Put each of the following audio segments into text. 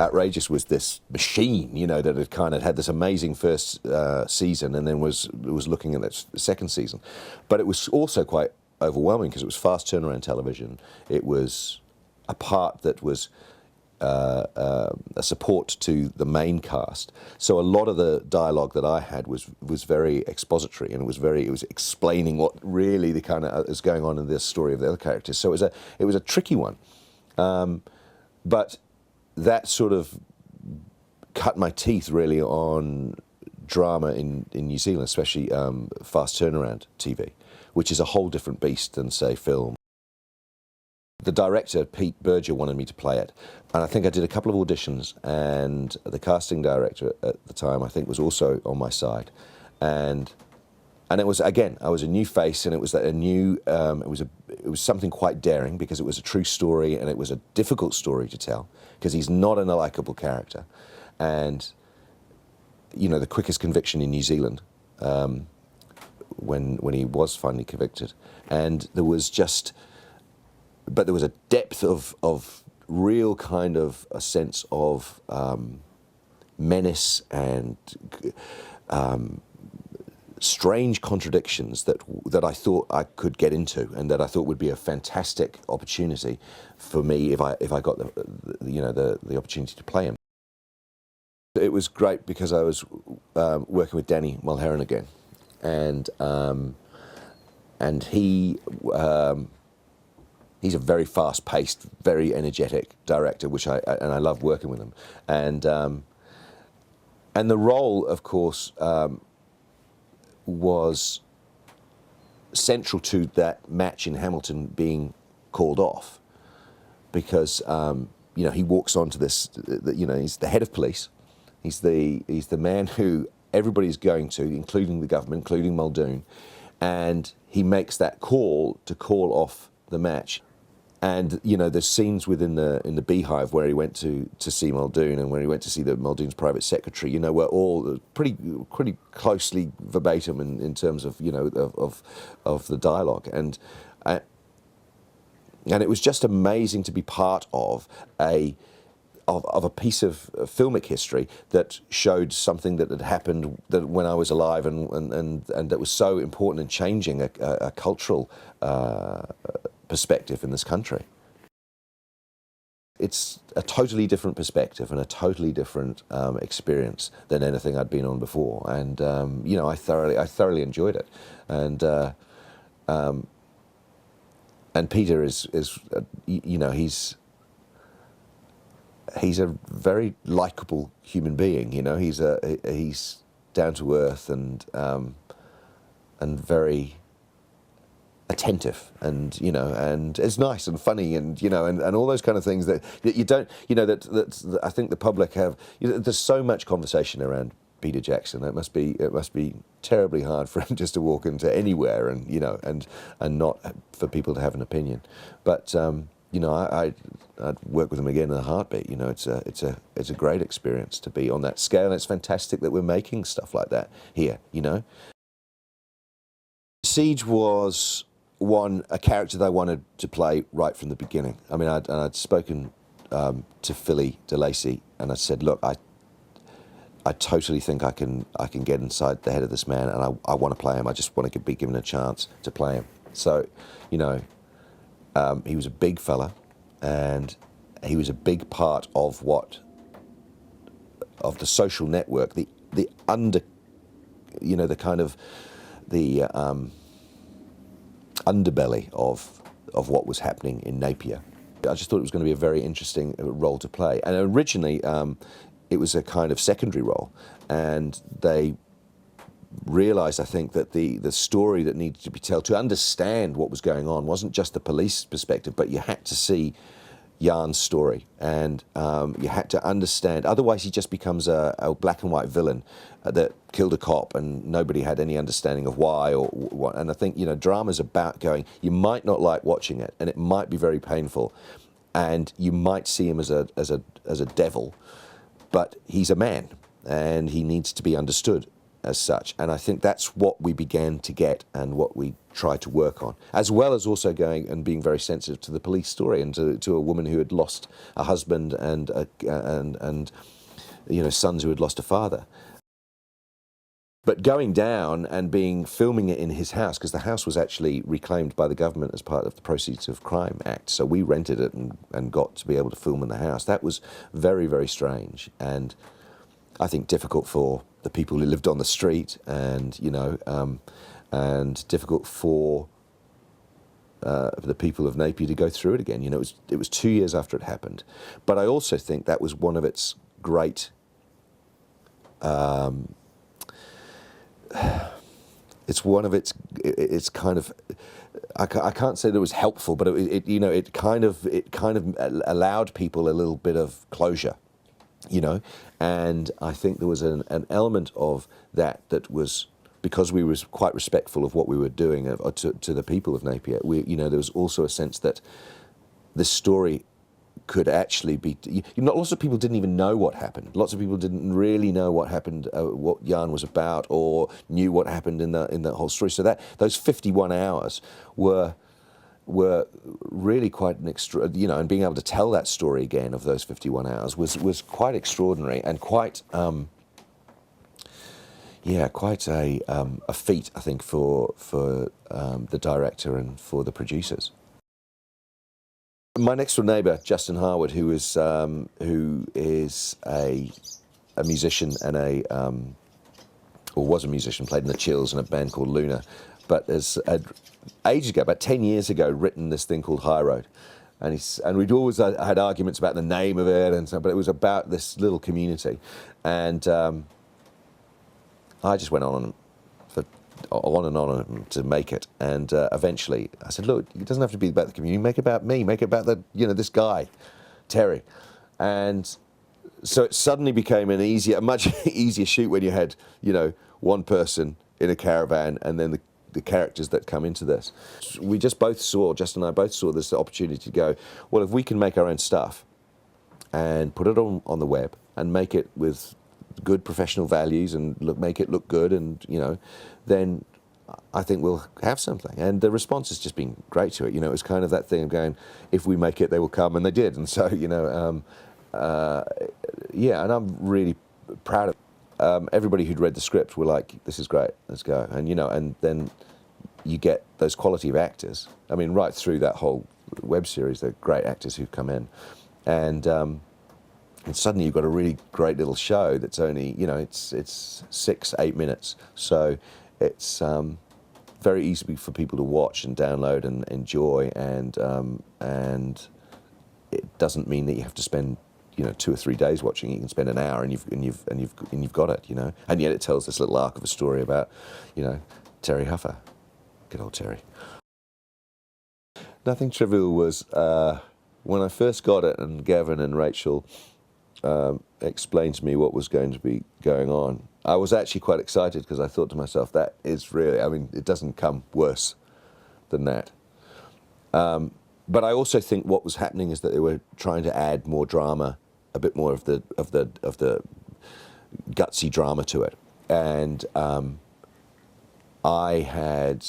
outrageous was this machine, you know, that had kind of had this amazing first season and then was looking at its second season. But it was also quite overwhelming because it was fast turnaround television. It was a part that was a support to the main cast. So a lot of the dialogue that I had was very expository, and it was explaining what really the kind of is going on in this story of the other characters. So it was a tricky one, but that sort of cut my teeth really on drama in New Zealand, especially fast turnaround TV, which is a whole different beast than, say, film. The director, Pete Berger, wanted me to play it, and I think I did a couple of auditions, and the casting director at the time, I think, was also on my side, and it was, again, I was a new face, and it was a new, it was something quite daring because it was a true story, and it was a difficult story to tell because he's not a likable character, and you know, the quickest conviction in New Zealand when he was finally convicted, and there was just. But there was a depth of real kind of a sense of menace and strange contradictions that I thought I could get into, and that I thought would be a fantastic opportunity for me if I got the opportunity to play him. It was great because I was working with Danny Mulheron again, and he. He's a very fast-paced, very energetic director, which I love working with him, and the role, of course, was central to that match in Hamilton being called off, because you know, he walks onto this, you know, he's the head of police, he's the man who everybody's going to, including the government, including Muldoon, and he makes that call to call off the match. And you know, there's scenes within the Beehive where he went to see Muldoon, and where he went to see Muldoon's private secretary. You know, we're all pretty closely verbatim in terms of, you know, of the dialogue, and it was just amazing to be part of a piece of filmic history that showed something that had happened when I was alive, and that was so important in changing a cultural perspective in this country. It's a totally different perspective and a totally different experience than anything I'd been on before, and you know, I thoroughly enjoyed it, and Peter is you know, he's a very likable human being. You know, he's down to earth and very attentive, and you know, and it's nice and funny, and you know, and all those kind of things that you don't, you know, that I think the public have. You know, there's so much conversation around Peter Jackson. It must be terribly hard for him just to walk into anywhere, and you know, and not for people to have an opinion. But you know, I'd work with him again in a heartbeat. You know, it's a great experience to be on that scale, and it's fantastic that we're making stuff like that here. You know, Seige was a character that I wanted to play right from the beginning. I mean, I'd spoken to Philly DeLacy, and I said, look, I totally think I can get inside the head of this man, and I want to play him. I just want to be given a chance to play him. So, you know, he was a big fella, and he was a big part of the social network, the you know, the kind of the underbelly of what was happening in Napier. I just thought it was going to be a very interesting role to play. And originally, it was a kind of secondary role, and they realised, I think, that the story that needed to be told to understand what was going on wasn't just the police perspective, but you had to see Jan's story, and you had to understand. Otherwise, he just becomes a black and white villain that killed a cop, and nobody had any understanding of why or what. And I think, you know, drama's about going. You might not like watching it, and it might be very painful, and you might see him as a devil, but he's a man, and he needs to be understood as such. And I think that's what we began to get and what we tried to work on, as well as also going and being very sensitive to the police story and to a woman who had lost a husband and sons who had lost a father. But going down and filming it in his house, because the house was actually reclaimed by the government as part of the Proceeds of Crime Act, so we rented it and got to be able to film in the house. That was very, very strange, and I think difficult for the people who lived on the street, and and difficult for the people of Napier to go through it again. It was 2 years after it happened, but I also think that was one of its great. It's one of it's kind of, I can't say that it was helpful, but it kind of allowed people a little bit of closure, and I think there was an element of that was, because we were quite respectful of what we were doing to the people of Napier. There was also a sense that this story could actually be. Lots of people didn't even know what happened. Lots of people didn't really know what happened, what Yarn was about, or knew what happened in the whole story. So those 51 hours were really quite an extra. And being able to tell that story again of those 51 hours was quite extraordinary and quite. Quite a feat, I think, for the director and for the producers. My next door neighbour, Justin Harwood, who is a musician and was a musician, played in the Chills in a band called Luna, but ages ago, about 10 years ago, written this thing called High Road, and we'd always had arguments about the name of it and so, but it was about this little community, and I just went on and on to make it, and eventually I said, look, it doesn't have to be about the community, make it about me, make it about this guy, Terry. And so it suddenly became a much easier shoot when you had, one person in a caravan and then the characters that come into this. We just Justin and I both saw this opportunity to go, well, if we can make our own stuff and put it on the web and make it with good professional values and make it look good, and then I think we'll have something. And the response has just been great to it. It was kind of that thing of going, if we make it, they will come, and they did. And so and I'm really proud of everybody who'd read the script were like, this is great, let's go. And and then you get those quality of actors. I mean, right through that whole web series, they're great actors who've come in, and suddenly you've got a really great little show that's only, it's 6-8 minutes. So it's very easy for people to watch and download and enjoy, and it doesn't mean that you have to spend 2 or 3 days watching it. You can spend an hour and you've got it, And yet it tells this little arc of a story about, Terry Huffer. Good old Terry. Nothing Trivial was when I first got it, and Gavin and Rachel explained to me what was going to be going on. I was actually quite excited because I thought to myself, that is really, it doesn't come worse than that. But I also think what was happening is that they were trying to add more drama, a bit more of the gutsy drama to it. And I had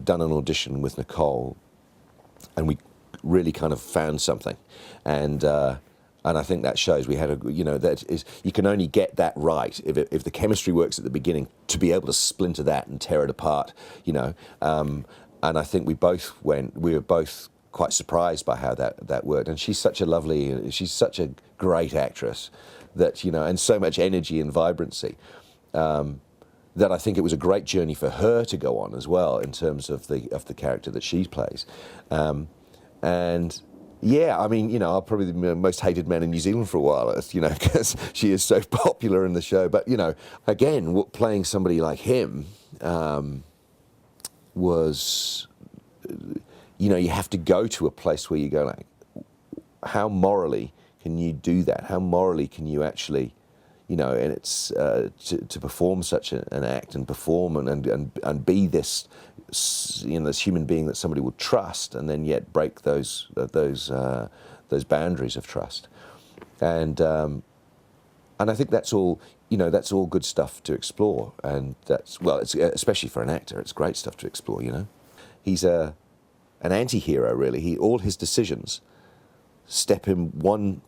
done an audition with Nicole, and we really kind of found something, and I think that shows we had that is, you can only get that right if the chemistry works at the beginning, to be able to splinter that and tear it apart, and I think we were both quite surprised by how that worked. And she's such a great actress that, and so much energy and vibrancy, that I think it was a great journey for her to go on as well, in terms of the character that she plays. And yeah, I'll probably be the most hated man in New Zealand for a while, because she is so popular in the show. But, again, playing somebody like him was, you have to go to a place where you go, like, how morally can you do that? How morally can you actually, and it's to perform such an act and perform and be this, this human being that somebody would trust, and then yet break those boundaries of trust, and I think that's all that's all good stuff to explore, and it's especially for an actor, it's great stuff to explore. He's an anti-hero, really. All his decisions step him one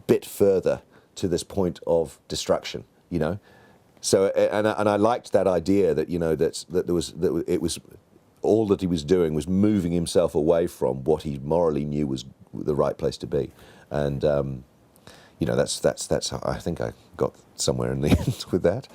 bit further to this point of destruction. So and I liked that idea that it was all that he was doing was moving himself away from what he morally knew was the right place to be, and that's how I think I got somewhere in the end with that.